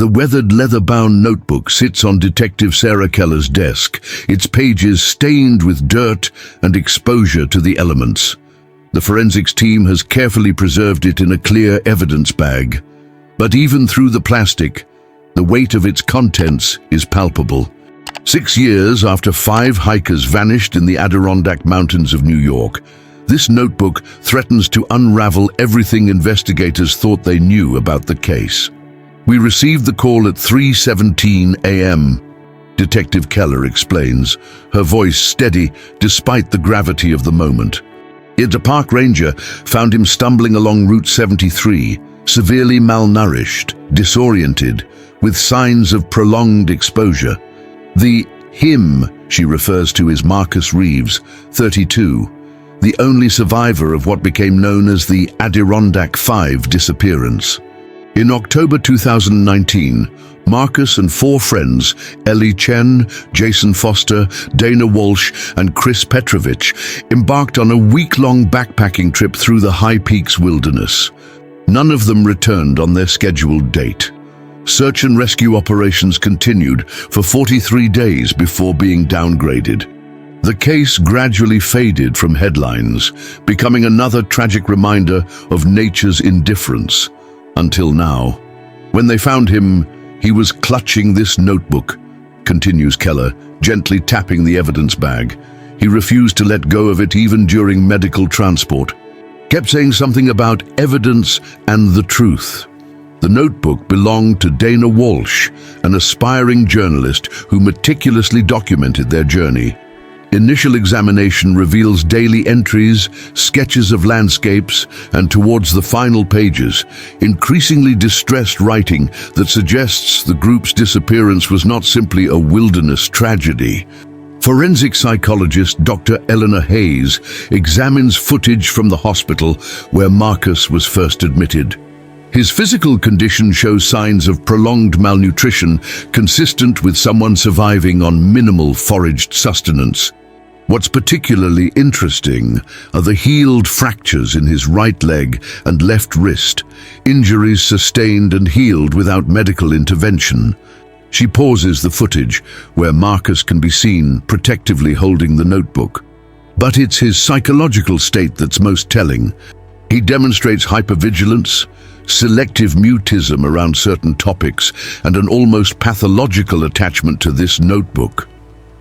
The weathered leather-bound notebook sits on Detective Sarah Keller's desk, its pages stained with dirt and exposure to the elements. The forensics team has carefully preserved it in a clear evidence bag. But even through the plastic, the weight of its contents is palpable. 6 years after 5 hikers vanished in the Adirondack Mountains of New York, this notebook threatens to unravel everything investigators thought they knew about the case. We received the call at 3:17 a.m., Detective Keller explains, her voice steady despite the gravity of the moment. A park ranger found him stumbling along Route 73, severely malnourished, disoriented, with signs of prolonged exposure. The him she refers to is Marcus Reeves, 32, the only survivor of what became known as the Adirondack 5 disappearance. In October 2019, Marcus and 4 friends, Ellie Chen, Jason Foster, Dana Walsh, and Chris Petrovich, embarked on a week-long backpacking trip through the High Peaks wilderness. None of them returned on their scheduled date. Search and rescue operations continued for 43 days before being downgraded. The case gradually faded from headlines, becoming another tragic reminder of nature's indifference. Until now. When they found him, he was clutching this notebook, continues Keller, gently tapping the evidence bag. He refused to let go of it even during medical transport. Kept saying something about evidence and the truth. The notebook belonged to Dana Walsh, an aspiring journalist who meticulously documented their journey. Initial examination reveals daily entries, sketches of landscapes, and towards the final pages, increasingly distressed writing that suggests the group's disappearance was not simply a wilderness tragedy. Forensic psychologist Dr. Eleanor Hayes examines footage from the hospital where Marcus was first admitted. His physical condition shows signs of prolonged malnutrition, consistent with someone surviving on minimal foraged sustenance. What's particularly interesting are the healed fractures in his right leg and left wrist, injuries sustained and healed without medical intervention. She pauses the footage where Marcus can be seen protectively holding the notebook. But it's his psychological state that's most telling. He demonstrates hypervigilance, selective mutism around certain topics, and an almost pathological attachment to this notebook.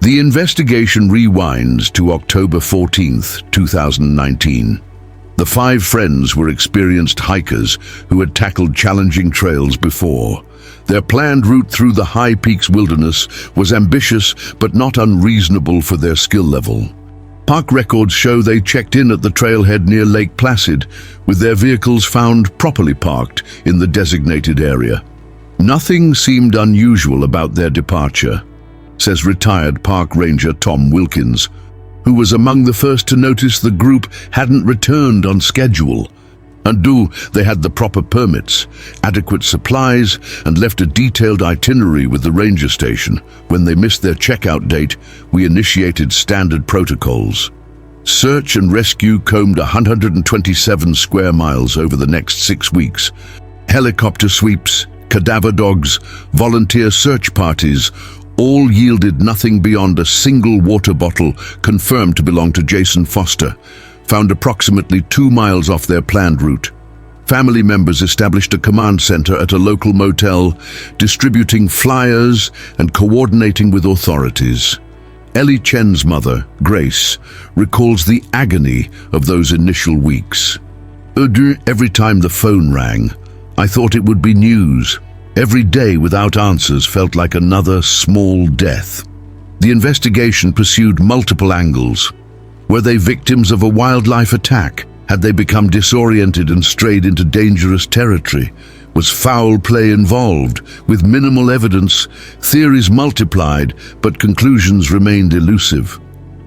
The investigation rewinds to October 14, 2019. The 5 friends were experienced hikers who had tackled challenging trails before. Their planned route through the High Peaks wilderness was ambitious but not unreasonable for their skill level. Park records show they checked in at the trailhead near Lake Placid, with their vehicles found properly parked in the designated area. Nothing seemed unusual about their departure, says retired park ranger Tom Wilkins, who was among the first to notice the group hadn't returned on schedule. And they had the proper permits, adequate supplies, and left a detailed itinerary with the ranger station. When they missed their checkout date, we initiated standard protocols. Search and rescue combed 127 square miles over the next 6 weeks. Helicopter sweeps, cadaver dogs, volunteer search parties, all yielded nothing beyond a single water bottle confirmed to belong to Jason Foster, found approximately 2 miles off their planned route. Family members established a command center at a local motel, distributing flyers and coordinating with authorities. Ellie Chen's mother, Grace, recalls the agony of those initial weeks. Every time the phone rang, I thought it would be news. Every day without answers felt like another small death. The investigation pursued multiple angles. Were they victims of a wildlife attack? Had they become disoriented and strayed into dangerous territory? Was foul play involved? With minimal evidence, theories multiplied, but conclusions remained elusive.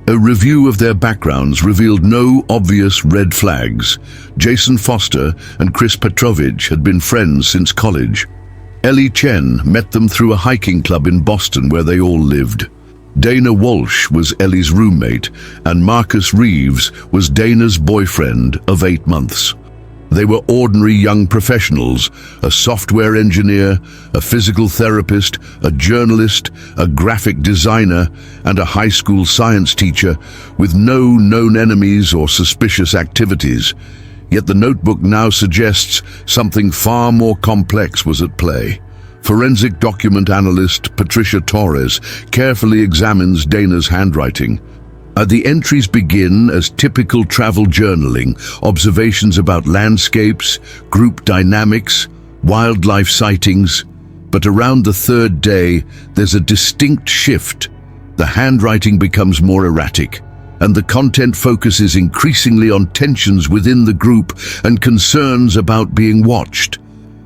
A review of their backgrounds revealed no obvious red flags. Jason Foster and Chris Petrovich had been friends since college. Ellie Chen met them through a hiking club in Boston where they all lived. Dana Walsh was Ellie's roommate, and Marcus Reeves was Dana's boyfriend of 8 months. They were ordinary young professionals, a software engineer, a physical therapist, a journalist, a graphic designer, and a high school science teacher, with no known enemies or suspicious activities. Yet the notebook now suggests something far more complex was at play. Forensic document analyst Patricia Torres carefully examines Dana's handwriting. The entries begin as typical travel journaling, observations about landscapes, group dynamics, wildlife sightings. But around the third day, there's a distinct shift. The handwriting becomes more erratic, and the content focuses increasingly on tensions within the group and concerns about being watched.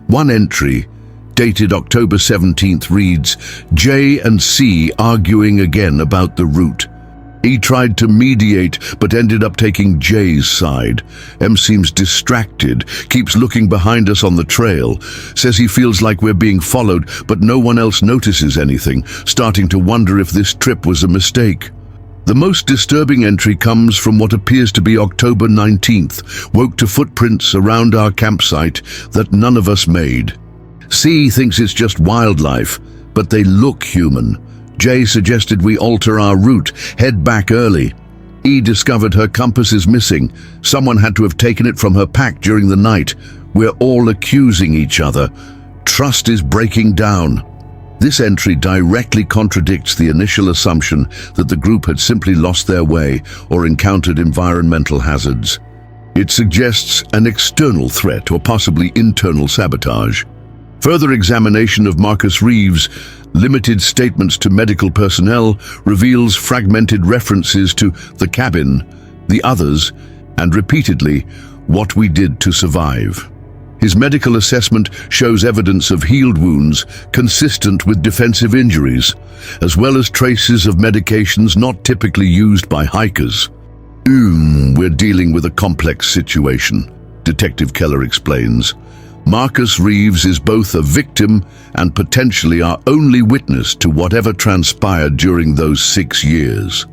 One entry, dated October 17th, reads, J and C arguing again about the route. E tried to mediate, but ended up taking J's side. M seems distracted, keeps looking behind us on the trail, says he feels like we're being followed, but no one else notices anything, starting to wonder if this trip was a mistake. The most disturbing entry comes from what appears to be October 19th, woke to footprints around our campsite that none of us made. C thinks it's just wildlife, but they look human. J suggested we alter our route, head back early. E discovered her compass is missing. Someone had to have taken it from her pack during the night. We're all accusing each other. Trust is breaking down. This entry directly contradicts the initial assumption that the group had simply lost their way or encountered environmental hazards. It suggests an external threat or possibly internal sabotage. Further examination of Marcus Reeves' limited statements to medical personnel reveals fragmented references to the cabin, the others, and repeatedly, what we did to survive. His medical assessment shows evidence of healed wounds consistent with defensive injuries, as well as traces of medications not typically used by hikers. We're dealing with a complex situation, Detective Keller explains. Marcus Reeves is both a victim and potentially our only witness to whatever transpired during those 6 years.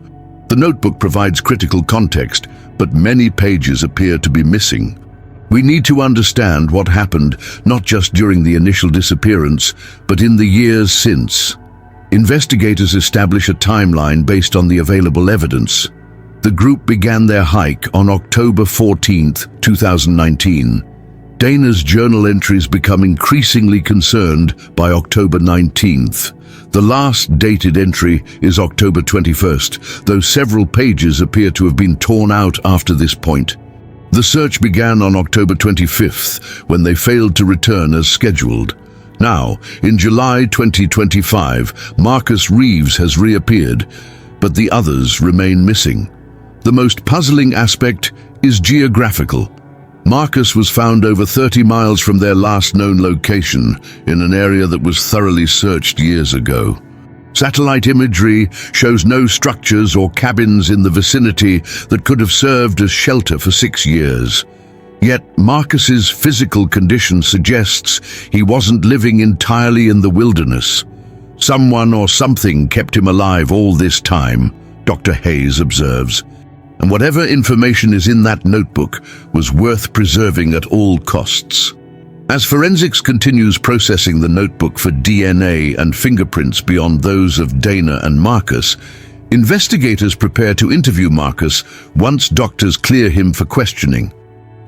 The notebook provides critical context, but many pages appear to be missing. We need to understand what happened not just during the initial disappearance, but in the years since. Investigators establish a timeline based on the available evidence. The group began their hike on October 14, 2019. Dana's journal entries become increasingly concerned by October 19th. The last dated entry is October 21st, though several pages appear to have been torn out after this point. The search began on October 25th, when they failed to return as scheduled. Now, in July 2025, Marcus Reeves has reappeared, but the others remain missing. The most puzzling aspect is geographical. Marcus was found over 30 miles from their last known location, in an area that was thoroughly searched years ago. Satellite imagery shows no structures or cabins in the vicinity that could have served as shelter for 6 years. Yet Marcus's physical condition suggests he wasn't living entirely in the wilderness. Someone or something kept him alive all this time, Dr. Hayes observes. And whatever information is in that notebook was worth preserving at all costs. As forensics continues processing the notebook for DNA and fingerprints beyond those of Dana and Marcus, investigators prepare to interview Marcus once doctors clear him for questioning.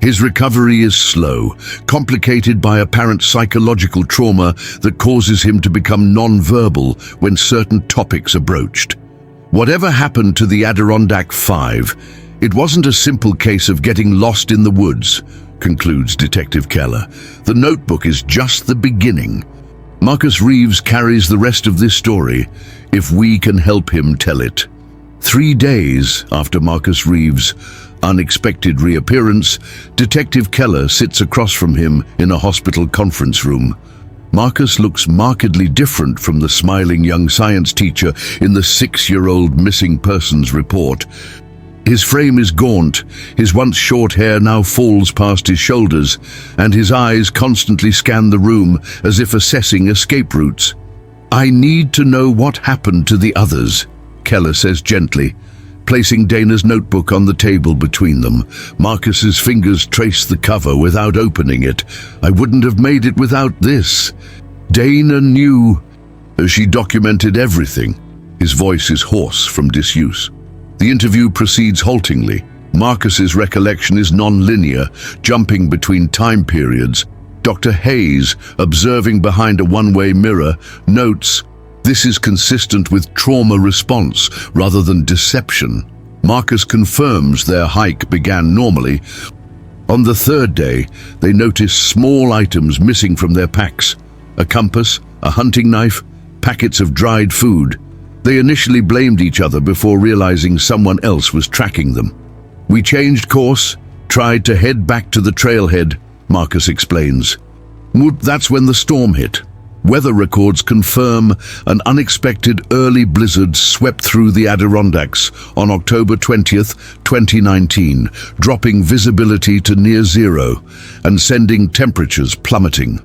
His recovery is slow, complicated by apparent psychological trauma that causes him to become non-verbal when certain topics are broached. Whatever happened to the Adirondack 5, it wasn't a simple case of getting lost in the woods, concludes Detective Keller. The notebook is just the beginning. Marcus Reeves carries the rest of this story, if we can help him tell it. 3 days after Marcus Reeves' unexpected reappearance, Detective Keller sits across from him in a hospital conference room. Marcus looks markedly different from the smiling young science teacher in the 6-year-old missing persons report. His frame is gaunt, his once short hair now falls past his shoulders, and his eyes constantly scan the room as if assessing escape routes. "I need to know what happened to the others," Keller says gently. Placing Dana's notebook on the table between them, Marcus's fingers traced the cover without opening it. "I wouldn't have made it without this." Dana knew. She documented everything. His voice is hoarse from disuse. The interview proceeds haltingly. Marcus's recollection is non-linear, jumping between time periods. Dr. Hayes, observing behind a one-way mirror, notes, "This is consistent with trauma response rather than deception." Marcus confirms their hike began normally. On the third day, they notice small items missing from their packs: a compass, a hunting knife, packets of dried food. They initially blamed each other before realizing someone else was tracking them. "We changed course, tried to head back to the trailhead," Marcus explains. That's when the storm hit. Weather records confirm an unexpected early blizzard swept through the Adirondacks on October 20th, 2019, dropping visibility to near zero and sending temperatures plummeting.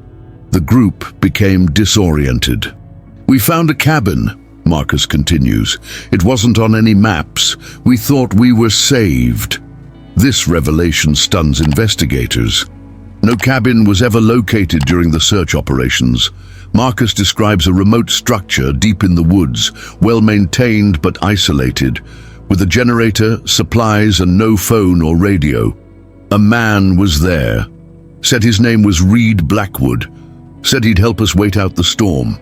The group became disoriented. "We found a cabin," Marcus continues. "It wasn't on any maps. We thought we were saved." This revelation stuns investigators. No cabin was ever located during the search operations. Marcus describes a remote structure deep in the woods, well-maintained but isolated, with a generator, supplies, and no phone or radio. A man was there. Said his name was Reed Blackwood. Said he'd help us wait out the storm.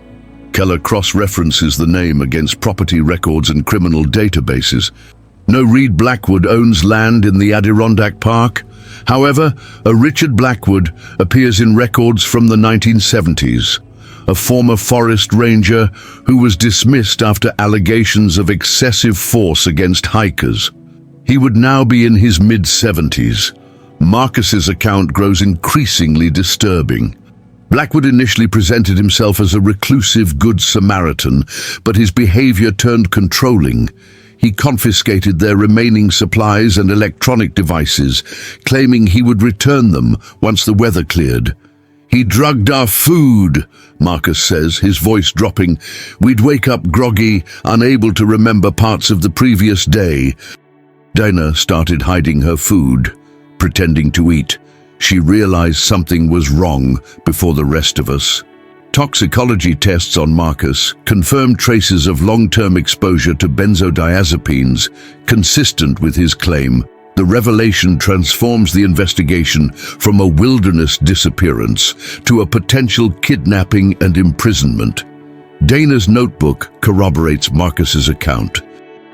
Keller cross-references the name against property records and criminal databases. No Reed Blackwood owns land in the Adirondack Park. However, a Richard Blackwood appears in records from the 1970s, a former forest ranger who was dismissed after allegations of excessive force against hikers. He would now be in his mid-70s. Marcus's account grows increasingly disturbing. Blackwood initially presented himself as a reclusive Good Samaritan, but his behavior turned controlling. He confiscated their remaining supplies and electronic devices, claiming he would return them once the weather cleared. "He drugged our food," Marcus says, his voice dropping. "We'd wake up groggy, unable to remember parts of the previous day." Dana started hiding her food, pretending to eat. She realized something was wrong before the rest of us. Toxicology tests on Marcus confirmed traces of long-term exposure to benzodiazepines, consistent with his claim. The revelation transforms the investigation from a wilderness disappearance to a potential kidnapping and imprisonment. Dana's notebook corroborates Marcus's account.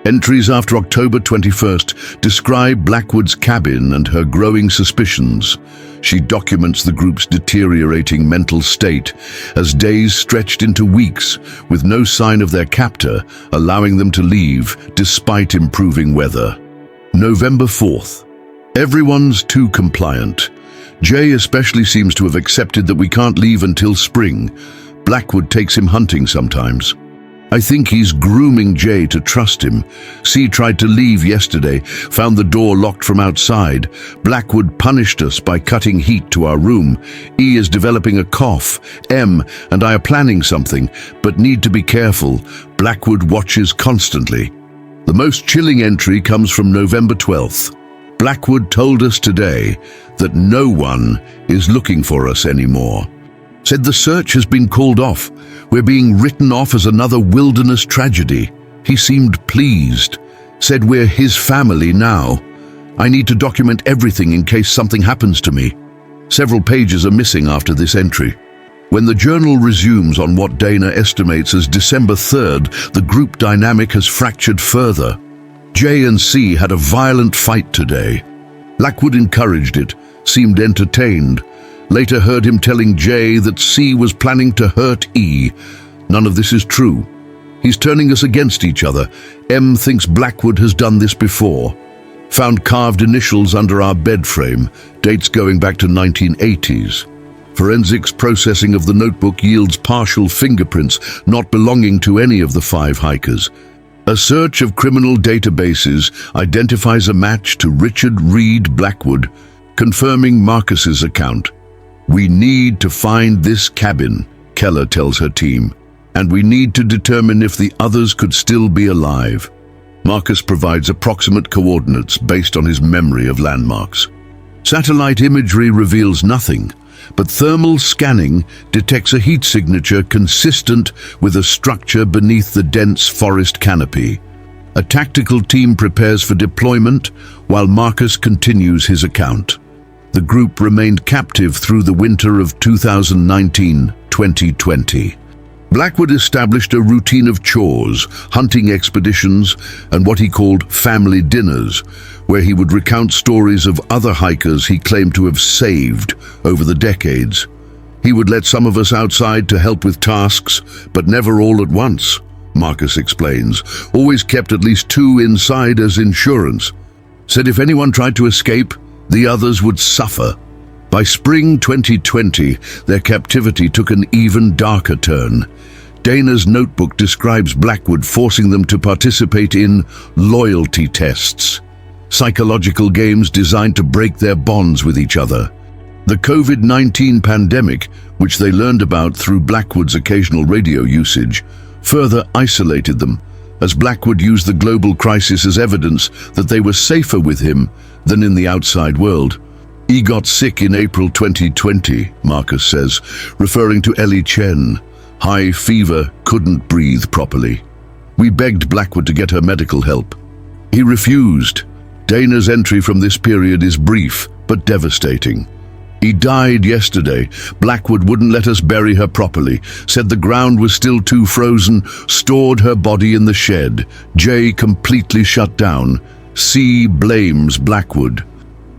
Entries after October 21st describe Blackwood's cabin and her growing suspicions. She documents the group's deteriorating mental state as days stretched into weeks with no sign of their captor, allowing them to leave despite improving weather. November 4th. Everyone's too compliant. Jay especially seems to have accepted that we can't leave until spring. Blackwood takes him hunting sometimes. I think he's grooming Jay to trust him. C tried to leave yesterday, found the door locked from outside. Blackwood punished us by cutting heat to our room. E is developing a cough. M and I are planning something, but need to be careful. Blackwood watches constantly. The most chilling entry comes from November 12th. Blackwood told us today that no one is looking for us anymore. Said the search has been called off. We're being written off as another wilderness tragedy. He seemed pleased. Said we're his family now. I need to document everything in case something happens to me. Several pages are missing after this entry. When the journal resumes on what Dana estimates as December 3rd, the group dynamic has fractured further. J and C had a violent fight today. Blackwood encouraged it, seemed entertained. Later heard him telling J that C was planning to hurt E. None of this is true. He's turning us against each other. M thinks Blackwood has done this before. Found carved initials under our bed frame, dates going back to 1980s. Forensics processing of the notebook yields partial fingerprints not belonging to any of the 5 hikers. A search of criminal databases identifies a match to Richard Reed Blackwood, confirming Marcus's account. We need to find this cabin, Keller tells her team, and we need to determine if the others could still be alive. Marcus provides approximate coordinates based on his memory of landmarks. Satellite imagery reveals nothing, but thermal scanning detects a heat signature consistent with a structure beneath the dense forest canopy. A tactical team prepares for deployment while Marcus continues his account. The group remained captive through the winter of 2019-2020. Blackwood established a routine of chores, hunting expeditions, and what he called family dinners, where he would recount stories of other hikers he claimed to have saved over the decades. He would let some of us outside to help with tasks, but never all at once, Marcus explains. Always kept at least 2 inside as insurance. Said if anyone tried to escape, the others would suffer. By spring 2020, their captivity took an even darker turn. Dana's notebook describes Blackwood forcing them to participate in loyalty tests, psychological games designed to break their bonds with each other. The COVID-19 pandemic, which they learned about through Blackwood's occasional radio usage, further isolated them, as Blackwood used the global crisis as evidence that they were safer with him than in the outside world. He got sick in April 2020, Marcus says, referring to Ellie Chen. High fever, couldn't breathe properly. We begged Blackwood to get her medical help. He refused. Dana's entry from this period is brief, but devastating. He died yesterday. Blackwood wouldn't let us bury her properly, said the ground was still too frozen, stored her body in the shed. J completely shut down. C blames Blackwood.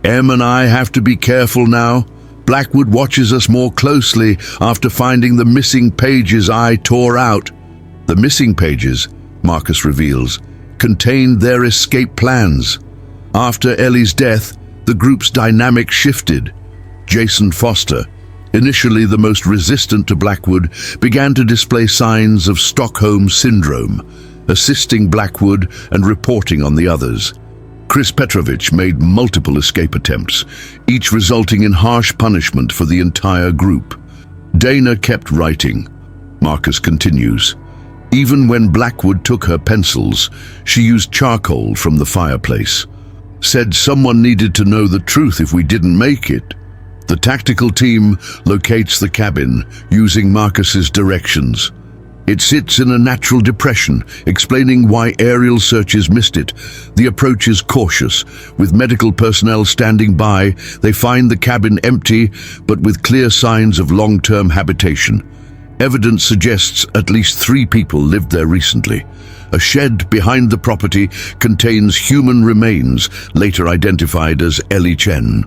M and I have to be careful now. Blackwood watches us more closely after finding the missing pages I tore out. The missing pages, Marcus reveals, contained their escape plans. After Ellie's death, the group's dynamic shifted. Jason Foster, initially the most resistant to Blackwood, began to display signs of Stockholm Syndrome, assisting Blackwood and reporting on the others. Chris Petrovich made multiple escape attempts, each resulting in harsh punishment for the entire group. Dana kept writing. Marcus continues. Even when Blackwood took her pencils, she used charcoal from the fireplace. Said someone needed to know the truth if we didn't make it. The tactical team locates the cabin using Marcus's directions. It sits in a natural depression, explaining why aerial searches missed it. The approach is cautious. With medical personnel standing by, they find the cabin empty, but with clear signs of long-term habitation. Evidence suggests at least 3 people lived there recently. A shed behind the property contains human remains, later identified as Ellie Chen.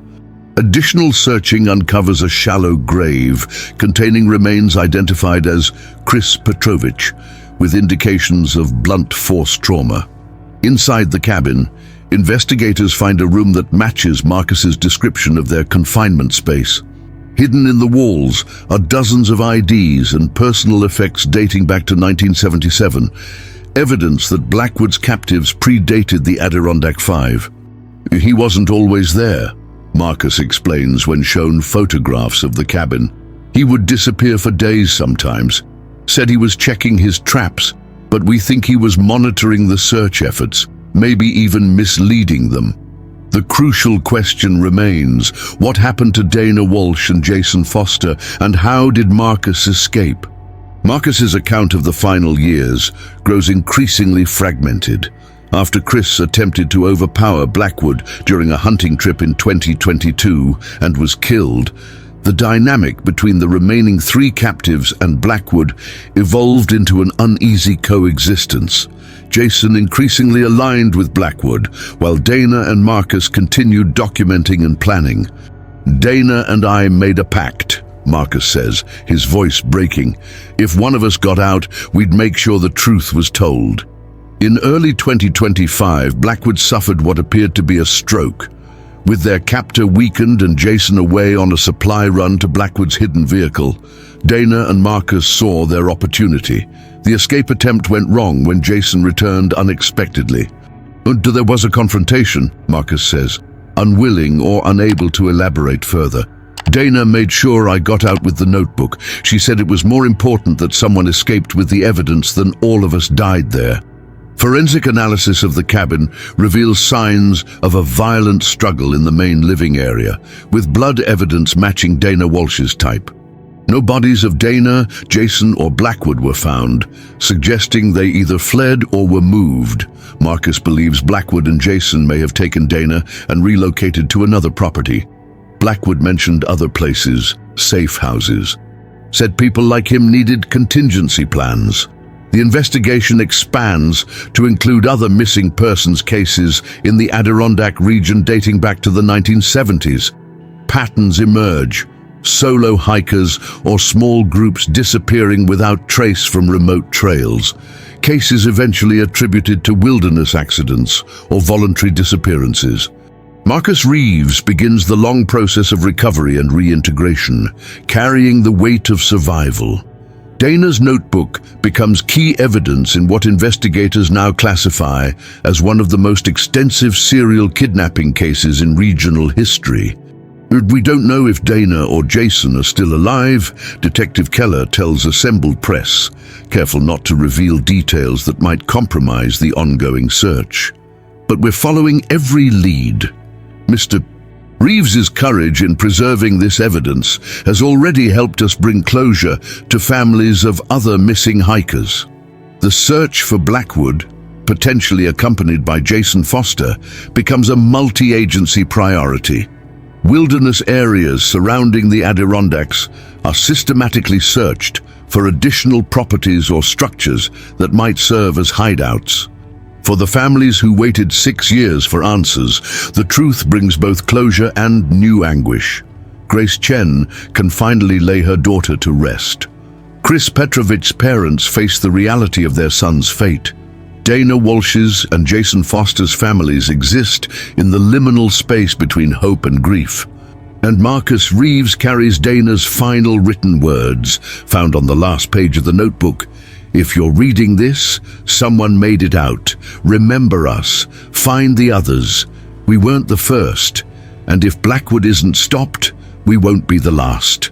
Additional searching uncovers a shallow grave containing remains identified as Chris Petrovich, with indications of blunt force trauma. Inside the cabin, investigators find a room that matches Marcus's description of their confinement space. Hidden in the walls are dozens of IDs and personal effects dating back to 1977, evidence that Blackwood's captives predated the Adirondack 5. He wasn't always there, Marcus explains when shown photographs of the cabin. He would disappear for days sometimes. Said he was checking his traps, but we think he was monitoring the search efforts, maybe even misleading them. The crucial question remains, what happened to Dana Walsh and Jason Foster, and how did Marcus escape? Marcus's account of the final years grows increasingly fragmented. After Chris attempted to overpower Blackwood during a hunting trip in 2022 and was killed, the dynamic between the remaining 3 captives and Blackwood evolved into an uneasy coexistence. Jason increasingly aligned with Blackwood, while Dana and Marcus continued documenting and planning. Dana and I made a pact, Marcus says, his voice breaking. If one of us got out, we'd make sure the truth was told. In early 2025, Blackwood suffered what appeared to be a stroke. With their captor weakened and Jason away on a supply run to Blackwood's hidden vehicle, Dana and Marcus saw their opportunity. The escape attempt went wrong when Jason returned unexpectedly. There was a confrontation, Marcus says, unwilling or unable to elaborate further. Dana made sure I got out with the notebook. She said it was more important that someone escaped with the evidence than all of us died there. Forensic analysis of the cabin reveals signs of a violent struggle in the main living area, with blood evidence matching Dana Walsh's type. No bodies of Dana, Jason, or Blackwood were found, suggesting they either fled or were moved. Marcus believes Blackwood and Jason may have taken Dana and relocated to another property. Blackwood mentioned other places, safe houses. Said people like him needed contingency plans. The investigation expands to include other missing persons cases in the Adirondack region dating back to the 1970s. Patterns emerge: solo hikers or small groups disappearing without trace from remote trails. Cases eventually attributed to wilderness accidents or voluntary disappearances. Marcus Reeves begins the long process of recovery and reintegration, carrying the weight of survival. Dana's notebook becomes key evidence in what investigators now classify as one of the most extensive serial kidnapping cases in regional history. We don't know if Dana or Jason are still alive, Detective Keller tells assembled press, careful not to reveal details that might compromise the ongoing search. But we're following every lead. Mr. Reeves's courage in preserving this evidence has already helped us bring closure to families of other missing hikers. The search for Blackwood, potentially accompanied by Jason Foster, becomes a multi-agency priority. Wilderness areas surrounding the Adirondacks are systematically searched for additional properties or structures that might serve as hideouts. For the families who waited 6 years for answers, the truth brings both closure and new anguish. Grace Chen can finally lay her daughter to rest. Chris Petrovich's parents face the reality of their son's fate. Dana Walsh's and Jason Foster's families exist in the liminal space between hope and grief. And Marcus Reeves carries Dana's final written words, found on the last page of the notebook. If you're reading this, someone made it out. Remember us. Find the others. We weren't the first. And if Blackwood isn't stopped, we won't be the last.